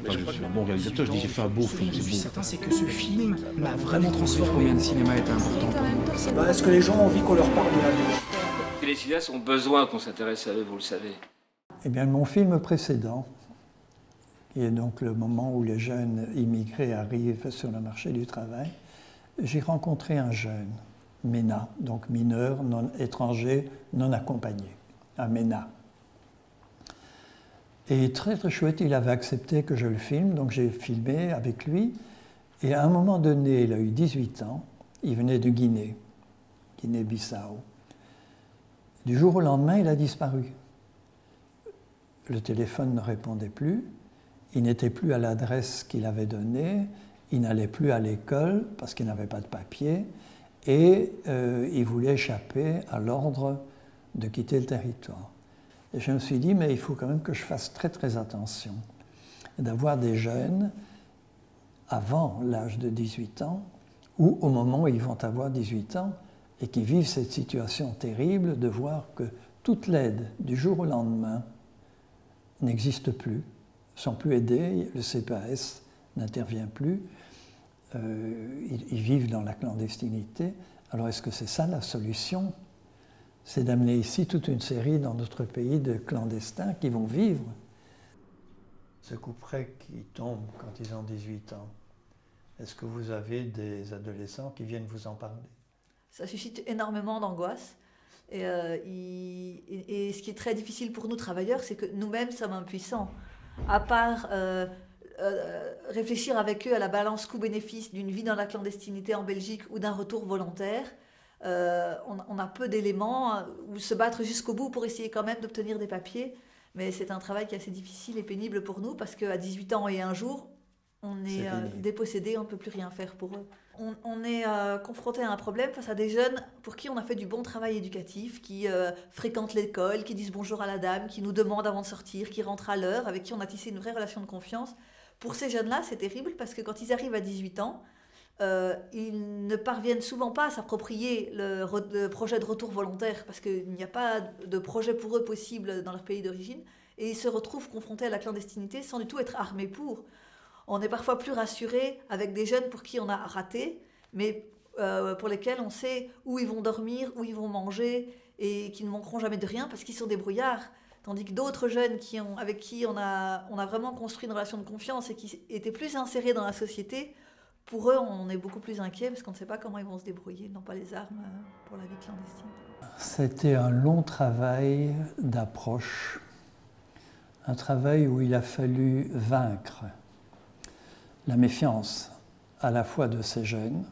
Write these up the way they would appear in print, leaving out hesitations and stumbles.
pas que je suis un bon réalisateur, je dis j'ai fait un beau film, c'est beau. Certain, c'est que ce film m'a vraiment transformé. Combien de cinéma est important pour nous? Est-ce que les gens ont envie qu'on leur parle de la vie? Les cinéastes ont besoin qu'on s'intéresse à eux, vous le savez. Eh bien, mon film précédent, qui est donc le moment où les jeunes immigrés arrivent sur le marché du travail, j'ai rencontré un jeune, MENA, donc mineur, non étranger, non accompagné, un MENA. Et très très chouette, il avait accepté que je le filme, donc j'ai filmé avec lui. Et à un moment donné, il a eu 18 ans, il venait de Guinée, Guinée-Bissau. Du jour au lendemain, il a disparu. Le téléphone ne répondait plus, il n'était plus à l'adresse qu'il avait donnée, il n'allait plus à l'école parce qu'il n'avait pas de papier, et il voulait échapper à l'ordre de quitter le territoire. Et je me suis dit, mais il faut quand même que je fasse très très attention d'avoir des jeunes avant l'âge de 18 ans ou au moment où ils vont avoir 18 ans et qui vivent cette situation terrible de voir que toute l'aide du jour au lendemain n'existe plus, ne sont plus aidés, le CPAS n'intervient plus, ils vivent dans la clandestinité. Alors est-ce que c'est ça la solution? C'est d'amener ici toute une série dans notre pays de clandestins qui vont vivre. Ce couperet qui tombe quand ils ont 18 ans, est-ce que vous avez des adolescents qui viennent vous en parler? Ça suscite énormément d'angoisse. Et ce qui est très difficile pour nous travailleurs, c'est que nous-mêmes sommes impuissants. À part réfléchir avec eux à la balance coût-bénéfice d'une vie dans la clandestinité en Belgique ou d'un retour volontaire, on a peu d'éléments ou se battre jusqu'au bout pour essayer quand même d'obtenir des papiers. Mais c'est un travail qui est assez difficile et pénible pour nous parce qu'à 18 ans et un jour, on est dépossédé, on ne peut plus rien faire pour eux. On est confronté à un problème face à des jeunes pour qui on a fait du bon travail éducatif, qui fréquentent l'école, qui disent bonjour à la dame, qui nous demandent avant de sortir, qui rentrent à l'heure, avec qui on a tissé une vraie relation de confiance. Pour ces jeunes-là, c'est terrible parce que quand ils arrivent à 18 ans, ils ne parviennent souvent pas à s'approprier le projet de retour volontaire parce qu'il n'y a pas de projet pour eux possible dans leur pays d'origine et ils se retrouvent confrontés à la clandestinité sans du tout être armés pour. On est parfois plus rassuré avec des jeunes pour qui on a raté, mais pour lesquels on sait où ils vont dormir, où ils vont manger et qui ne manqueront jamais de rien parce qu'ils sont débrouillards. Tandis que d'autres jeunes avec qui on a vraiment construit une relation de confiance et qui étaient plus insérés dans la société, pour eux, on est beaucoup plus inquiets parce qu'on ne sait pas comment ils vont se débrouiller. Ils n'ont pas les armes pour la vie clandestine. C'était un long travail d'approche, un travail où il a fallu vaincre la méfiance à la fois de ces jeunes,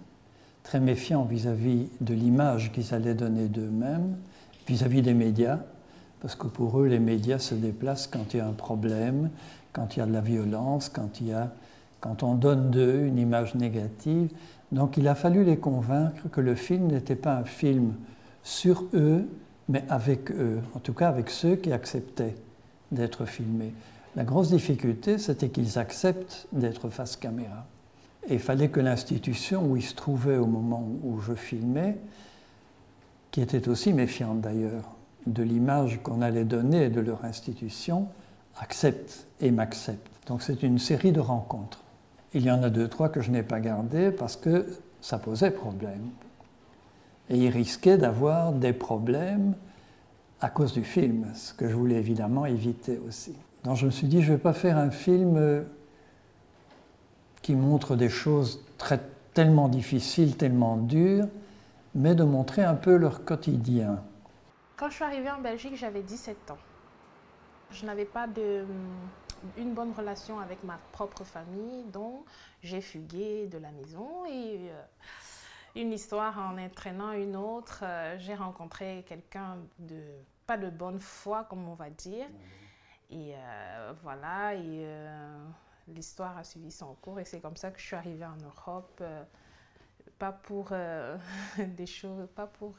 très méfiants vis-à-vis de l'image qu'ils allaient donner d'eux-mêmes, vis-à-vis des médias, parce que pour eux, les médias se déplacent quand il y a un problème, quand il y a de la violence, quand on donne d'eux une image négative. Donc il a fallu les convaincre que le film n'était pas un film sur eux, mais avec eux, en tout cas avec ceux qui acceptaient d'être filmés. La grosse difficulté, c'était qu'ils acceptent d'être face caméra. Et il fallait que l'institution où ils se trouvaient au moment où je filmais, qui était aussi méfiante d'ailleurs de l'image qu'on allait donner de leur institution, accepte et m'accepte. Donc c'est une série de rencontres. Il y en a 2, 3 que je n'ai pas gardées parce que ça posait problème. Et ils risquaient d'avoir des problèmes à cause du film, ce que je voulais évidemment éviter aussi. Donc je me suis dit, je ne vais pas faire un film qui montre des choses tellement difficiles, tellement dures, mais de montrer un peu leur quotidien. Quand je suis arrivée en Belgique, j'avais 17 ans. Je n'avais pas une bonne relation avec ma propre famille, donc j'ai fugué de la maison et une histoire en entraînant une autre, j'ai rencontré quelqu'un pas de bonne foi, comme on va dire. Et voilà, et l'histoire a suivi son cours et c'est comme ça que je suis arrivée en Europe, pas pour des choses, pas pour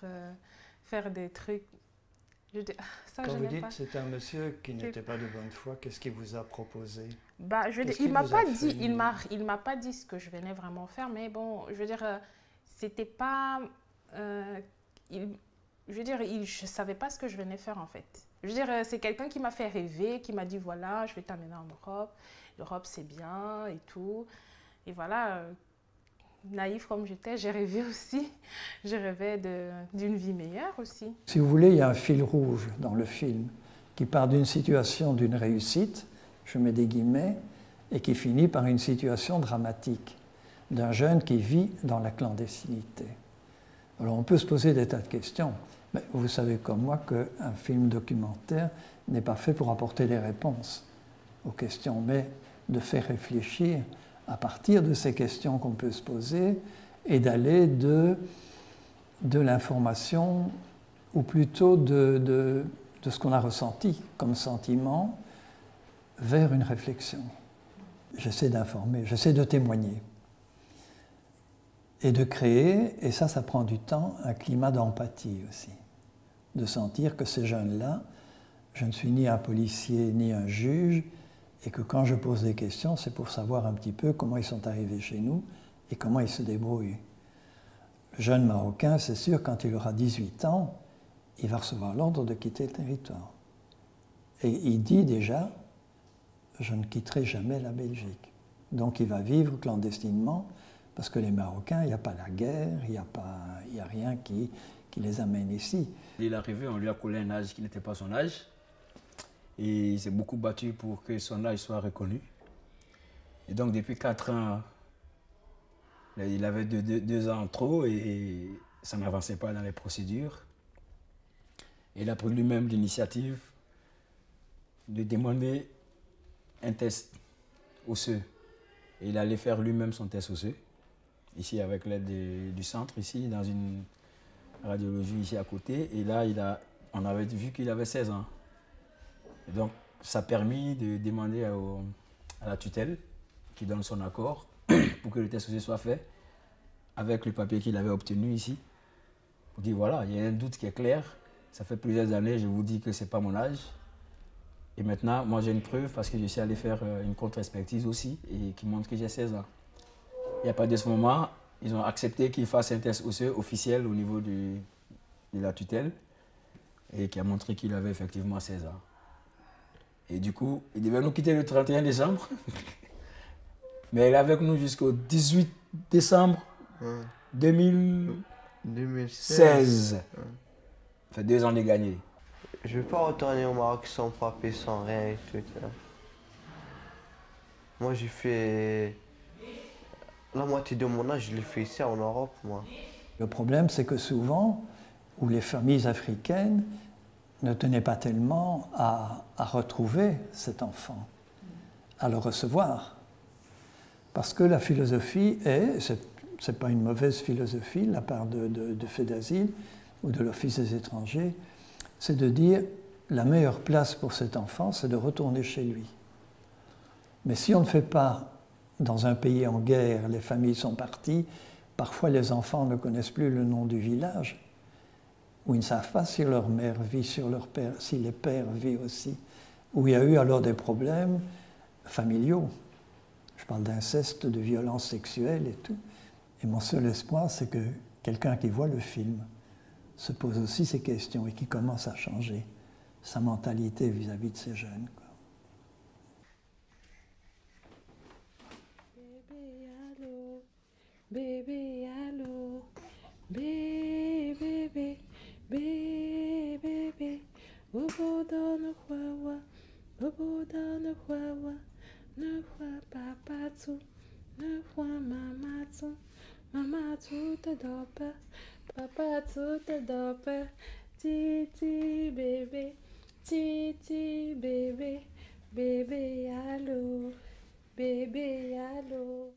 faire des trucs. Quand vous dites que c'est un monsieur qui n'était pas de bonne foi, qu'est-ce qu'il vous a proposé? Il m'a pas dit ce que je venais vraiment faire, mais bon, je veux dire, c'était pas... je savais pas ce que je venais faire en fait. Je veux dire, c'est quelqu'un qui m'a fait rêver, qui m'a dit voilà, je vais t'amener en Europe. l'Europe c'est bien et tout. Et voilà, naïve comme j'étais, j'ai rêvé aussi. Je rêvais d'une vie meilleure aussi. Si vous voulez, il y a un fil rouge dans le film qui part d'une situation d'une réussite, je mets des guillemets, et qui finit par une situation dramatique d'un jeune qui vit dans la clandestinité. Alors on peut se poser des tas de questions, mais vous savez comme moi qu'un film documentaire n'est pas fait pour apporter des réponses aux questions, mais de faire réfléchir à partir de ces questions qu'on peut se poser et d'aller de l'information, ou plutôt de ce qu'on a ressenti comme sentiment, vers une réflexion. J'essaie d'informer, j'essaie de témoigner. Et de créer, et ça prend du temps, un climat d'empathie aussi. De sentir que ces jeunes-là, je ne suis ni un policier ni un juge, et que quand je pose des questions, c'est pour savoir un petit peu comment ils sont arrivés chez nous et comment ils se débrouillent. Le jeune Marocain, c'est sûr, quand il aura 18 ans, il va recevoir l'ordre de quitter le territoire. Et il dit déjà, je ne quitterai jamais la Belgique. Donc il va vivre clandestinement, parce que les Marocains, il n'y a pas la guerre, il n'y a rien qui les amène ici. Il est arrivé, on lui a collé un âge qui n'était pas son âge. Et il s'est beaucoup battu pour que son âge soit reconnu. Et donc depuis 4 ans, il avait 2 ans trop et ça n'avançait pas dans les procédures. Et il a pris lui-même l'initiative de demander un test osseux. Et il allait faire lui-même son test osseux, ici avec l'aide du centre, ici dans une radiologie ici à côté. Et là, on avait vu qu'il avait 16 ans. Et donc, ça a permis de demander à la tutelle qui donne son accord pour que le test osseux soit fait avec le papier qu'il avait obtenu ici. Pour dire voilà, il y a un doute qui est clair. Ça fait plusieurs années, je vous dis que ce n'est pas mon âge. Et maintenant, moi j'ai une preuve parce que je suis allé faire une contre-expertise aussi et qui montre que j'ai 16 ans. Et à partir de ce moment, ils ont accepté qu'il fasse un test osseux officiel au niveau de la tutelle et qui a montré qu'il avait effectivement 16 ans. Et du coup, il devait nous quitter le 31 décembre. Mais il est avec nous jusqu'au 18 décembre 2016. Ça fait 2 ans de gagné. Je ne vais pas retourner au Maroc sans papier, sans rien et tout. Moi, j'ai fait... La moitié de mon âge, je l'ai fait ici en Europe, moi. Le problème, c'est que souvent, où les familles africaines ne tenaient pas tellement à retrouver cet enfant, à le recevoir. Parce que la philosophie est, c'est pas une mauvaise philosophie de la part de Fait d'Asile ou de l'Office des étrangers, c'est de dire la meilleure place pour cet enfant, c'est de retourner chez lui. Mais si on ne fait pas dans un pays en guerre, les familles sont parties, parfois les enfants ne connaissent plus le nom du village, où ils ne savent pas si leur mère vit, sur leur père, si les pères vivent aussi, où il y a eu alors des problèmes familiaux. Je parle d'inceste, de violence sexuelle et tout. Et mon seul espoir, c'est que quelqu'un qui voit le film se pose aussi ces questions et qui commence à changer sa mentalité vis-à-vis de ces jeunes. Bébé, allô, bébé, bébé, bébé, bébé, bobo dans le wawa, bobo dans le wawa, ne vois papa tout, ne vois maman tout, maman tout te dope, papa tout te dope, titi bébé, bébé, bébé, allô, bébé, allô.